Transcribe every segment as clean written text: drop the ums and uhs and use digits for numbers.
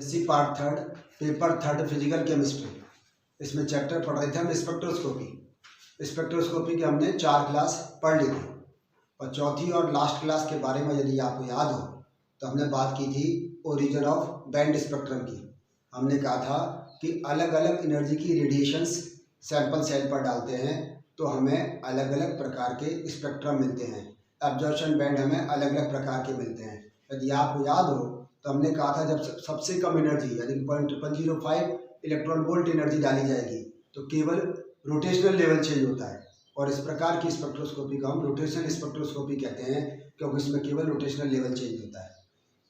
SC part third paper third physical chemistry. इसमें chapter पढ़ रहे थे हम स्पेक्ट्रोस्कोपी। स्पेक्ट्रोस्कोपी के हमने 4 क्लास पढ़ ली थी और चौथी और लास्ट क्लास के बारे में यदि आपको याद हो तो हमने बात की थी ओरिजिन ऑफ बैंड स्पेक्ट्रम की। हमने कहा था कि अलग अलग एनर्जी की रेडिएशंस सैंपल सेल पर डालते हैं तो हमें अलग अलग प्रकार के स्पेक्ट्रम मिलते हैं। एब्जॉर्प्शन बैंड हमें अलग अलग प्रकार के मिलते हैं। यदि आपको याद हो तो हमने कहा था जब सबसे कम एनर्जी यानी 0.005 इलेक्ट्रॉन वोल्ट एनर्जी डाली जाएगी तो केवल रोटेशनल लेवल चेंज होता है और इस प्रकार की स्पेक्ट्रोस्कोपी को हम रोटेशनल स्पेक्ट्रोस्कोपी कहते हैं क्योंकि इसमें केवल रोटेशनल लेवल चेंज होता है।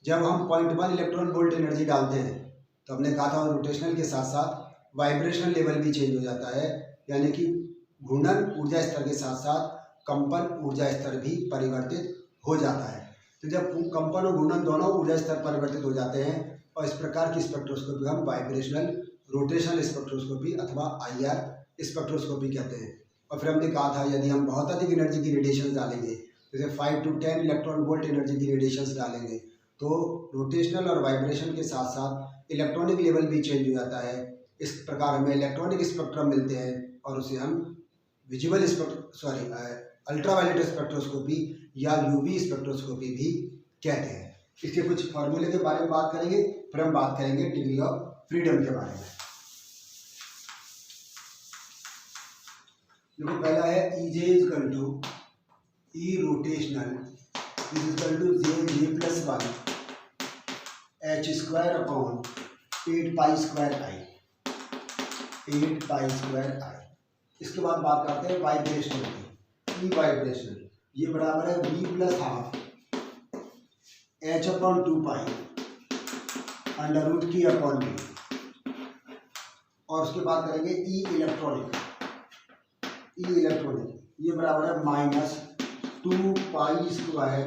जब हम 0.1 इलेक्ट्रॉन वोल्ट एनर्जी डालते हैं तो हमने कहा था रोटेशनल के साथ साथ वाइब्रेशनल लेवल भी चेंज हो जाता है, यानी कि घूर्णन ऊर्जा स्तर के साथ साथ कंपन ऊर्जा स्तर भी परिवर्तित हो जाता है। तो जब कंपन और घूर्णन दोनों ऊर्जा स्तर परिवर्तित हो जाते हैं और इस प्रकार की स्पेक्ट्रोस्कोपी हम वाइब्रेशनल रोटेशनल स्पेक्ट्रोस्कोपी अथवा IR स्पेक्ट्रोस्कोपी कहते हैं। और फिर हमने कहा था यदि हम बहुत अधिक एनर्जी की रेडिएशन डालेंगे जैसे 5 to 10 इलेक्ट्रॉन वोल्ट एनर्जी की रेडिएशन डालेंगे तो रोटेशनल और वाइब्रेशन के साथ साथ इलेक्ट्रॉनिक लेवल भी चेंज हो जाता है। इस प्रकार हमें इलेक्ट्रॉनिक स्पेक्ट्रम मिलते हैं और उसे हम विजुअल अल्ट्रावायलेट स्पेक्ट्रोस्कोपी या UV स्पेक्ट्रोस्कोपी भी कहते हैं। इसके कुछ फार्मूले के बारे में बात करेंगे, फिर हम बात करेंगे डिग्री ऑफ फ्रीडम के बारे में। देखो पहला है EJ equal to E rotational equal to J plus 1 H square upon 8 pi square I। इसके बाद बात करते हैं वाइब्रेशनल की। E वाइब्रेशनल ये बराबर है V plus half H upon 2 pi under root की अपॉन V। और उसके बाद करेंगे E इलेक्ट्रॉनिक ये बराबर है minus 2 pi square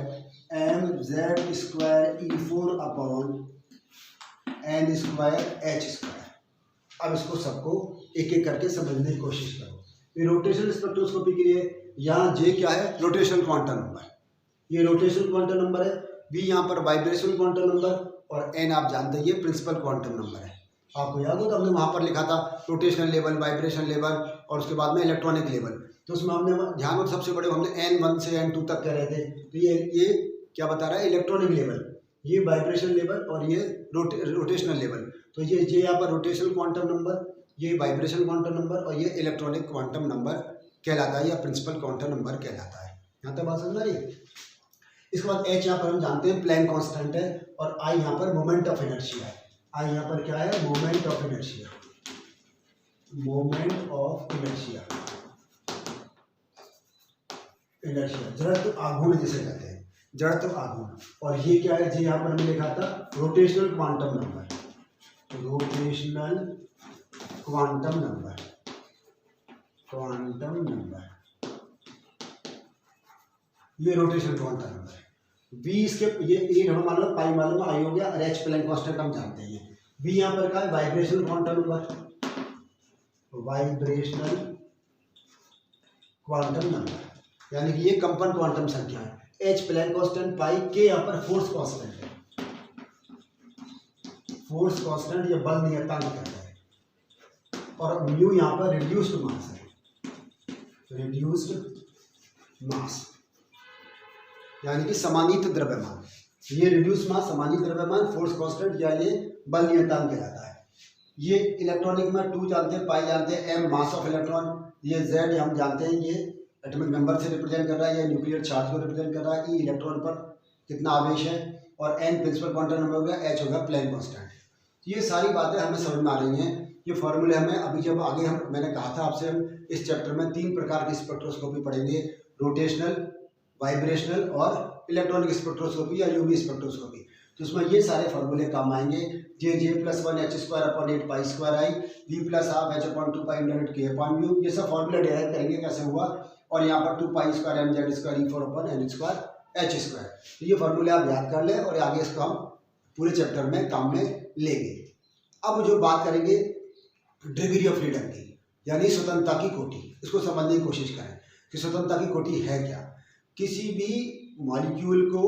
MZ square E4 upon N square H square. अब इसको सबको एक एक करके समझने की कोशिश करो। ये रोटेशनल स्पेक्ट्रोस्कोपी के लिए यहाँ J क्या है, रोटेशनल क्वांटम नंबर, ये रोटेशनल क्वांटम नंबर है। V यहाँ पर वाइब्रेशनल क्वांटम नंबर और N आप जानते हैं ये प्रिंसिपल क्वांटम नंबर है। आपको याद हो तो हमने वहाँ पर लिखा था रोटेशनल लेवल, वाइब्रेशन लेवल और उसके बाद में इलेक्ट्रॉनिक लेवल। तो उसमें हमने ध्यान में सबसे बड़े हमने N1 से N2 तक कह रहे थे। तो ये क्या बता रहा है, इलेक्ट्रॉनिक लेवल, ये वाइब्रेशन लेवल और ये रोटेशनल लेवल। तो ये यहाँ पर रोटेशनल क्वांटम नंबर, ये वाइब्रेशन क्वांटम नंबर और ये इलेक्ट्रॉनिक क्वांटम नंबर कहलाता है या प्रिंसिपल क्वांटम नंबर कहलाता है। यहाँ तक बात समझ आ रही है। इसके बाद H यहाँ पर हम जानते हैं प्लैंक कांस्टेंट है और I यहाँ पर मोमेंट ऑफ इनर्शिया है। I यहाँ पर क्या है, मोमेंट ऑफ इनर्शिया, जड़त्व आघूर्ण जिसे कहते हैं, जड़त्व आघूर्ण। और ये क्या है, यहाँ पर हमने लिखा था रोटेशनल क्वांटम नंबर, ये रोटेशनल क्वांटम नंबर है। V इसके ये A हमें मालूम, पाई मालूम, I हो गया और H प्लैंक कांस्टेंट हम जानते हैं। V यहाँ पर क्या है, वाइब्रेशनल क्वांटम नंबर, यानी कि ये कंपन क्वांटम संख्या है। H प्लैंक कांस्टेंट, पाई, K यहाँ पर फोर्स कांस्टेंट है, फोर्स कांस्टेंट या बल नियतांक कहता है। और म्यू यहाँ पर रिड्यूस्ड मास है, यानी कि समानीत द्रव्यमान। ये रिड्यूस मास, समानीत द्रव्यमान, फोर्स कांस्टेंट या ये बल नियतांक कहलाता है। ये इलेक्ट्रॉनिक में 2 जानते हैं, पाई जानते हैं, M मास ऑफ इलेक्ट्रॉन, ये Z हम जानते हैं ये एटॉमिक नंबर से रिप्रेजेंट कर रहा है, ये न्यूक्लियर चार्ज को रिप्रेजेंट कर रहा है, E इलेक्ट्रॉन पर कितना आवेश है और N प्रिंसिपल क्वांटम नंबर हो गया, H होगा प्लैंक कांस्टेंट। ये सारी बातें हमें समझ में आ रही हैं। ये फॉर्मूले हमें अभी जब आगे मैंने कहा था आपसे हम इस चैप्टर में 3 प्रकार की स्पेक्ट्रोस्कोपी पढ़ेंगे, रोटेशनल, वाइब्रेशनल और इलेक्ट्रॉनिक स्पेक्ट्रोस्कोपी या UV स्पेक्ट्रोस्कोपी। तो उसमें ये सारे फार्मूले काम आएंगे। J plus 1 H square upon 8 pi square I, V plus half H upon 2 pi into K upon mu. ये सब फार्मूला डिराइव करेंगे कैसे हुआ। और यहाँ पर 2 pi square MZ square E4 upon N square H square. तो ये फार्मूले आप याद कर लें और आगे इसको हम पूरे चैप्टर में काम में लेंगे। अब जो बात करेंगे डिग्री ऑफ फ्रीडम की, यानी स्वतंत्रता की कोटि, इसको समझने की कोशिश करें कि स्वतंत्रता की कोटि है क्या। किसी भी मॉलिक्यूल को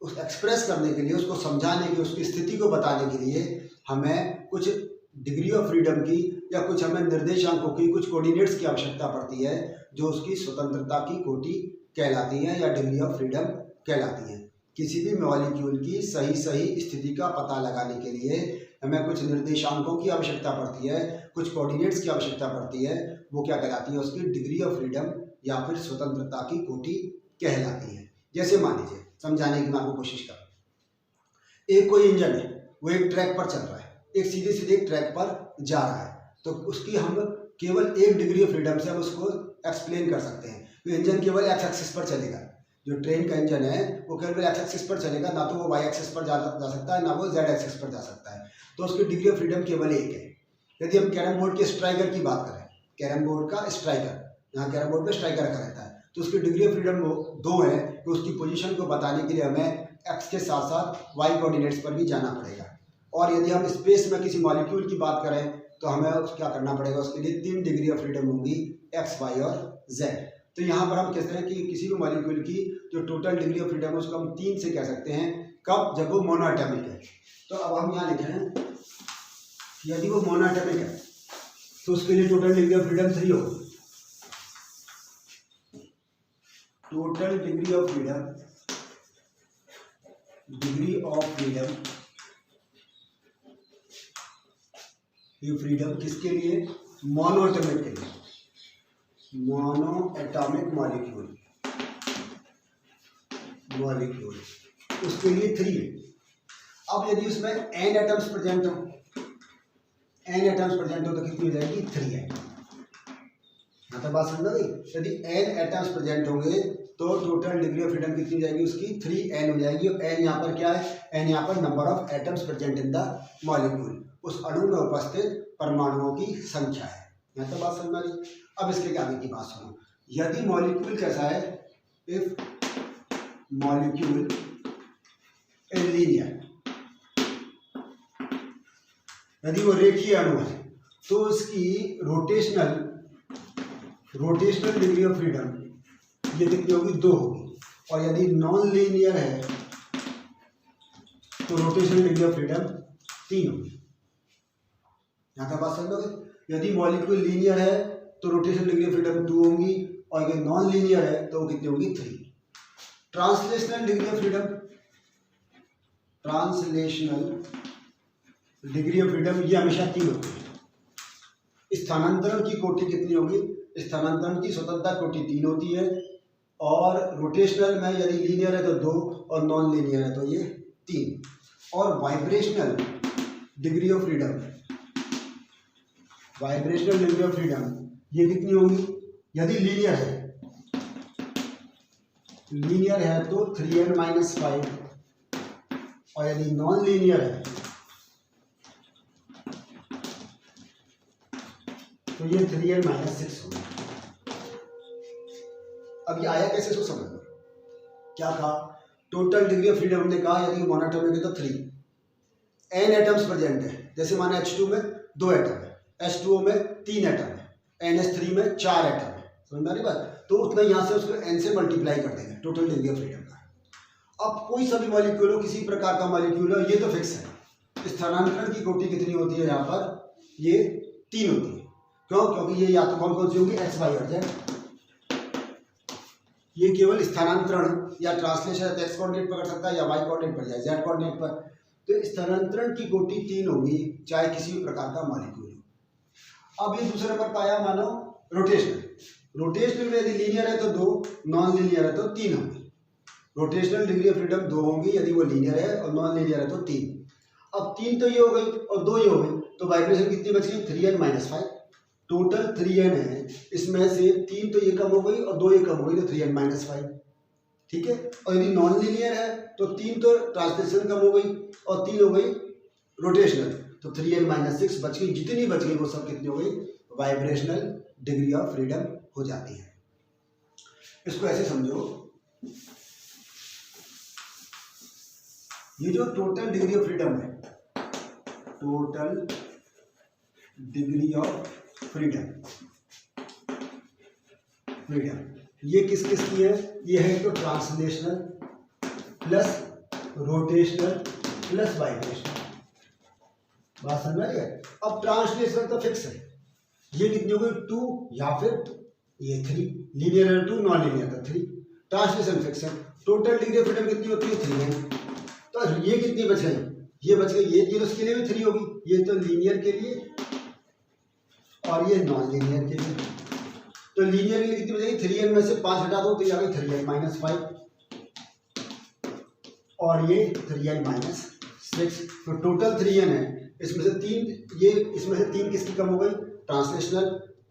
उस एक्सप्रेस करने के लिए, उसको समझाने के, उसकी स्थिति को बताने के लिए हमें कुछ डिग्री ऑफ फ्रीडम की या कुछ हमें निर्देशांकों की, कुछ कोऑर्डिनेट्स की आवश्यकता पड़ती है, जो उसकी स्वतंत्रता की कोटि कहलाती हैं या डिग्री ऑफ फ्रीडम कहलाती हैं। किसी भी मॉलिक्यूल की सही स्थिति का पता लगाने के लिए हमें कुछ निर्देशांकों की आवश्यकता पड़ती है, कुछ कोऑर्डिनेट्स की आवश्यकता पड़ती है, वो क्या कहलाती है, उसकी डिग्री ऑफ फ्रीडम या फिर स्वतंत्रता की कोटि कहलाती है। जैसे मान लीजिए, समझाने की मैं आपको कोशिश कर, एक कोई इंजन है, वो एक ट्रैक पर चल रहा है, एक सीधे ट्रैक पर जा रहा है, तो उसकी हम केवल एक डिग्री ऑफ फ्रीडम से हम उसको एक्सप्लेन कर सकते हैं। तो इंजन केवल एक्स एक्सिस पर चलेगा, जो ट्रेन का इंजन है वो केवल एक्स एक्सिस पर चलेगा, ना तो वो वाई एक्सिस पर जा सकता है, ना वो जेड एक्सिस पर जा सकता है। तो उसकी डिग्री ऑफ फ्रीडम केवल एक है। यदि हम कैरम बोर्ड के स्ट्राइकर की बात करें, कैरम बोर्ड का स्ट्राइकर, यहाँ कैरम बोर्ड पे स्ट्राइकर रखा रहता है, तो उसकी डिग्री ऑफ फ्रीडम दो है कि उसकी पोजीशन को बताने के लिए हमें एक्स के साथ साथ वाई कोऑर्डिनेट्स पर भी जाना पड़ेगा। और यदि हम स्पेस में किसी मॉलिक्यूल की बात करें तो हमें क्या करना पड़ेगा, उसके लिए 3 डिग्री ऑफ फ्रीडम होगी, एक्स, वाई और जेड। तो यहाँ पर हम कहते हैं कि किसी भी मॉलिक्यूल की जो टोटल डिग्री ऑफ फ्रीडम है उसको हम 3 से कह सकते हैं। कब? जब वो मोनोएटॉमिक है। तो अब हम यहाँ लिख रहे हैं, यदि वो मोनोएटॉमिक है तो उसके लिए टोटल डिग्री ऑफ फ्रीडम 3 होगी। टोटल डिग्री ऑफ फ्रीडम ये फ्रीडम किसके लिए? मोनोएटॉमिक के लिए, मोनोएटॉमिक मॉलिक्यूल उसके लिए 3 है। अब यदि उसमें n एटम्स प्रेजेंट हो, तो कितनी हो जाएगी? 3n। यहाँ तक बात समझ गई? यदि n एटम्स प्रेजेंट होंगे तो टोटल डिग्री ऑफ फ्रीडम कितनी हो जाएगी उसकी? 3n हो जाएगी। और n यहाँ पर क्या है? n यहाँ पर number of atoms present in the molecule, उस अणु में उपस्थित परमाणुओं की संख्या है। यहाँ तक बात समझ गई? अब इसके आगे की बात सुनो। यदि मॉलिक्यूल कैसा है? इफ मॉलिक्यूल इज लीनियर, यदि वो रेखीय अणु है तो उसकी रोटेशनल डिग्री ऑफ फ्रीडम ये कितनी होगी? 2 होगी। और यदि नॉन लीनियर है तो रोटेशनल डिग्री ऑफ फ्रीडम 3 होगी। यहाँ तक बात समझोगे? यदि मॉलिक्यूल लीनियर है तो रोटेशनल डिग्री ऑफ फ्रीडम 2 होंगी, और अगर नॉन लीनियर है तो वो कितनी होगी? 3। ट्रांसलेशनल डिग्री ऑफ फ्रीडम ये हमेशा 3 होती है। स्थानांतरण की कोटि कितनी होगी? स्थानांतरण की स्वतंत्रता कोटि 3 होती है। और रोटेशनल में यदि लीनियर है तो 2 और नॉन लीनियर है तो ये 3। और वाइब्रेशनल डिग्री ऑफ फ्रीडम ये कितनी होगी? यदि लीनियर है तो 3n-5, और यदि नॉन लीनियर है तो ये 3n-6 होगी। अब ये आया कैसे, इसको समझ लो। क्या कहा? टोटल डिग्री ऑफ फ्रीडम हमने कहा यदि मोनोएटॉमिक है तो 3, n एटम्स प्रेजेंट है। जैसे माना H2 में 2 एटम है, H2O में 3 एटम है, NH3 में 4 एटम है। समझ में आ रही बात? तो उतना यहाँ से उसको n से मल्टीप्लाई कर देंगे टोटल डिग्री ऑफ फ्रीडम का। अब कोई सा भी मॉलिक्यूल हो, किसी प्रकार का मॉलिक्यूल हो, ये तो फिक्स है। स्थानांतरण की कोटि कितनी होती है? यहाँ पर ये 3 होती है। क्यों? क्योंकि ये या तो कौन सी होगी? x, y और z। ये केवल स्थानांतरण या ट्रांसलेशन x कोऑर्डिनेट पर कर सकता है या y कोऑर्डिनेट पर या z कोऑर्डिनेट पर। तो स्थानांतरण की कोटि 3 होगी, चाहे किसी भी प्रकार का मॉलिक्यूल हो। अब ये दूसरे नंबर पर आया, मानो रोटेशनल में यदि लीनियर है तो 2, नॉन लीनियर है तो 3 होंगी। रोटेशनल डिग्री ऑफ फ्रीडम 2 होंगी यदि वो लीनियर है, और नॉन लीनियर है तो 3। अब 3 तो ये हो गई और 2 ये हो गई, तो वाइब्रेशन कितनी बच गई? 3n-5। टोटल 3n है, इसमें से 3 तो ये कम हो गई और 2 ये कम हो गई, तो 3n-5। ठीक है। और यदि नॉन लीनियर है तो 3 तो ट्रांसलेशन कम हो गई और 3 हो गई रोटेशनल, तो 3n-6 बच गई। जितनी बच गई वो सब कितनी हो गई? वाइब्रेशनल डिग्री ऑफ फ्रीडम हो जाती है। इसको ऐसे समझो, ये जो टोटल डिग्री ऑफ फ्रीडम है, टोटल डिग्री ऑफ फ्रीडम ये किस किस की है? ये है तो translational plus rotational plus vibrational. बात समझ रही है? अब ट्रांसलेशनल तो फिक्स है, ये कितनी हो गई 2 या फिर ये 3, linear 2 non linear 3। Translation fix है। टोटल डिग्री ऑफ फ्रीडम कितनी होती है 3 है। तो ये कितनी बच गई, ये बच गई, ये तो उसके लिए भी 3 होगी, ये तो लीनियर के लिए और ये नॉन लीनियर के लिए। तो लीनियर के लिए कितनी बचेगी 3n में से 5 हटा दो तो ये आ गई 3n माइनस 5 और ये 3n माइनस 6। तो टोटल 3n है, इसमें से 3 ये इसमें से 3 किसकी कम हो गई ट्रांसलेशनल,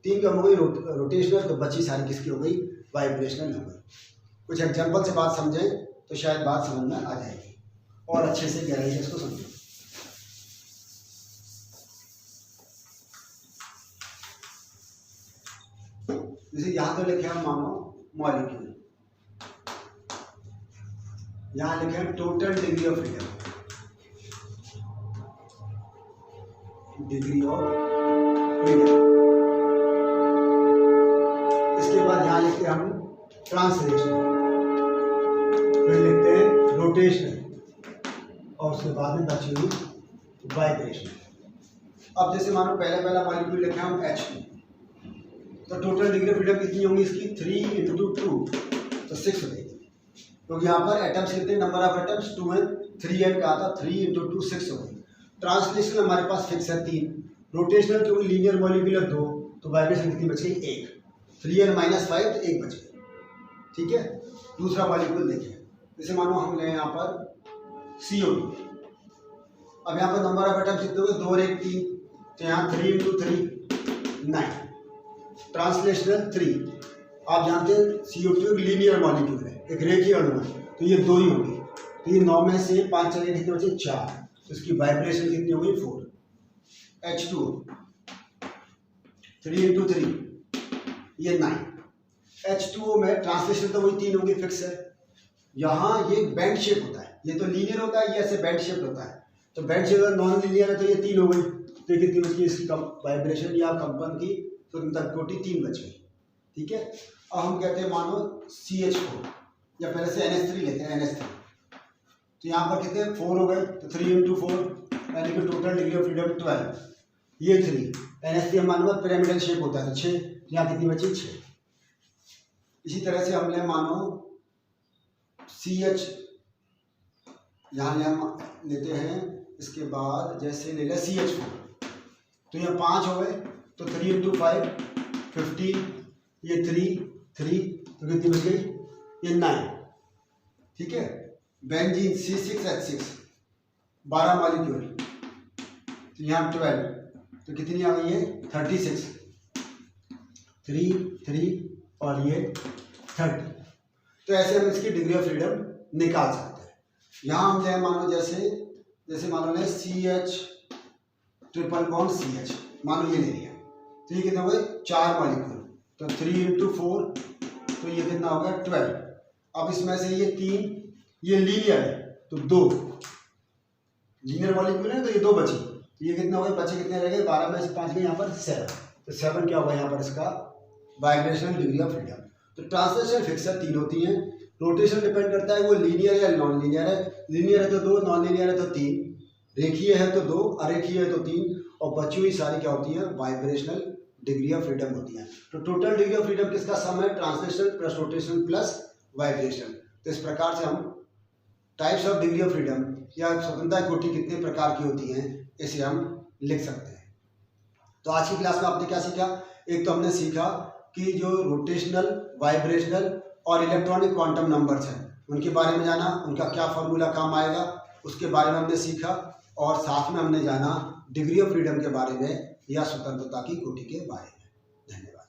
3 कम हो गई रोटेशनल, तो बची सारी किसकी हो गई वाइब्रेशनल हो गई। कुछ एग्जांपल से बात समझें तो शायद बात समझ में आ जाएगी और अच्छे से गहराई से इसको समझें। जैसे यहाँ तो लिखे हम मानो मॉलिक्यूल, यहाँ लिखे हैं total degree of freedom, degree of freedom. इसके बाद यहाँ लिखते हैं हम ट्रांसलेशनल, फिर लिखते हैं रोटेशनल और उसके बाद में बची हुई वाइब्रेशनल। अब जैसे मानो पहला मॉलिक्यूल लिखे हम H2, तो टोटल डिग्री ऑफ फ्रीडम कितनी होगी इसकी 3 × 2 तो 6 हो जाएगी, क्योंकि यहाँ पर एटम्स कितने नंबर ऑफ एटम्स 2 है, 3n का था, 3 × 2 6 हो गई। ट्रांसलेशनल हमारे पास फिक्स है 3, रोटेशनल क्योंकि लीनियर मॉलिक्यूल है 2, तो वाइब्रेशन कितनी बच गई 1, 3n माइनस 5 तो 1 बच गई। ठीक है, दूसरा मॉलिक्यूल देखिए, जैसे मानो हम ले यहाँ पर CO2, अब यहाँ पर नंबर ऑफ एटम्स कितने हो गए 2 और 1 3, तो यहाँ 3 × 3 9। ट्रांसलेशनल 3, आप जानते हैं CO2 एक लीनियर मॉलिक्यूल है, एक रेखीय अणु है, तो ये 2 ही होंगे, तो ये 9 में से 5 चले कितने बचे 4, तो इसकी वाइब्रेशन कितनी होगी 4। H2 3 × 3 ये 9। H2O में ट्रांसलेशन तो वही 3 होगी फिक्स है। यहाँ ये बैंड शेप होता है, ये तो लीनियर होता है, ये ऐसे बैंड शेप होता है, तो बैंड शेप अगर नॉन लीनियर है तो ये 3 हो गई, तो कितनी बच गई इसकी वाइब्रेशन या कंपन की स्वतंत्रता कोटि 3 बच गई। ठीक है, अब हम कहते हैं मानो CH4 या पहले से NH3 लेते हैं NH3, तो यहाँ पर कितने 4 हो गए, तो 3 × 4 यानी कि टोटल डिग्री ऑफ फ्रीडम 12, ये 3 NH3 हमारे पास पिरामिडल शेप होता है तो 6, यहाँ कितनी बची 6। इसी तरह से हमने मानो CH यहाँ हम लेते हैं, इसके बाद जैसे ले लें CH4, तो यहाँ 5 हो गए, तो 3 × 5 15, ये 3 तो कितनी बच गई ये 9। ठीक है, बेंजीन C6H6 12 मॉलिक्यूल, तो यहाँ 12, तो कितनी आ गई है 36, 3 और ये 30। तो ऐसे हम इसकी डिग्री ऑफ फ्रीडम निकाल सकते हैं। यहाँ हम मानो जैसे मानो लें CH ट्रिपल बॉन्ड CH, मानो ये ले लिया, तो ये कितना हो गए 4 मॉलिक्यूल, तो 3 × 4 तो ये कितना हो गया 12। अब इसमें से ये 3 ये लीनियर है, तो 2 लीनियर मॉलिक्यूल है, तो ये 2 बची, तो ये कितना हो गया बचे कितने रह गए 12 में से 5 गए यहाँ पर 7, तो 7 क्या होगा यहाँ पर इसका वाइब्रेशनल डिग्री ऑफ फ्रीडम। तो ट्रांसलेशन फिक्स है 3 होती हैं, रोटेशन डिपेंड करता है वो लीनियर या नॉन लीनियर है, लीनियर है तो 2, नॉन लीनियर है तो 3, रेखीय है तो 2, अरेखीय है तो 3, और बची हुई सारी क्या होती है वाइब्रेशनल डिग्री ऑफ फ्रीडम होती है। तो टोटल डिग्री ऑफ फ्रीडम किसका सम है translation plus rotation plus vibration. तो इस प्रकार से हम types of degree of freedom या स्वतंत्रता कोटि कितने प्रकार की होती हैं इसे हम लिख सकते हैं। तो आज की क्लास में आपने क्या सीखा, एक तो हमने सीखा कि जो रोटेशनल वाइब्रेशनल और इलेक्ट्रॉनिक क्वांटम नंबर्स हैं उनके बारे में जाना, उनका क्या फॉर्मूला काम आएगा उसके बारे में हमने सीखा, और साथ में हमने जाना डिग्री ऑफ फ्रीडम के बारे में या स्वतंत्रता की कोटि के बारे में। धन्यवाद।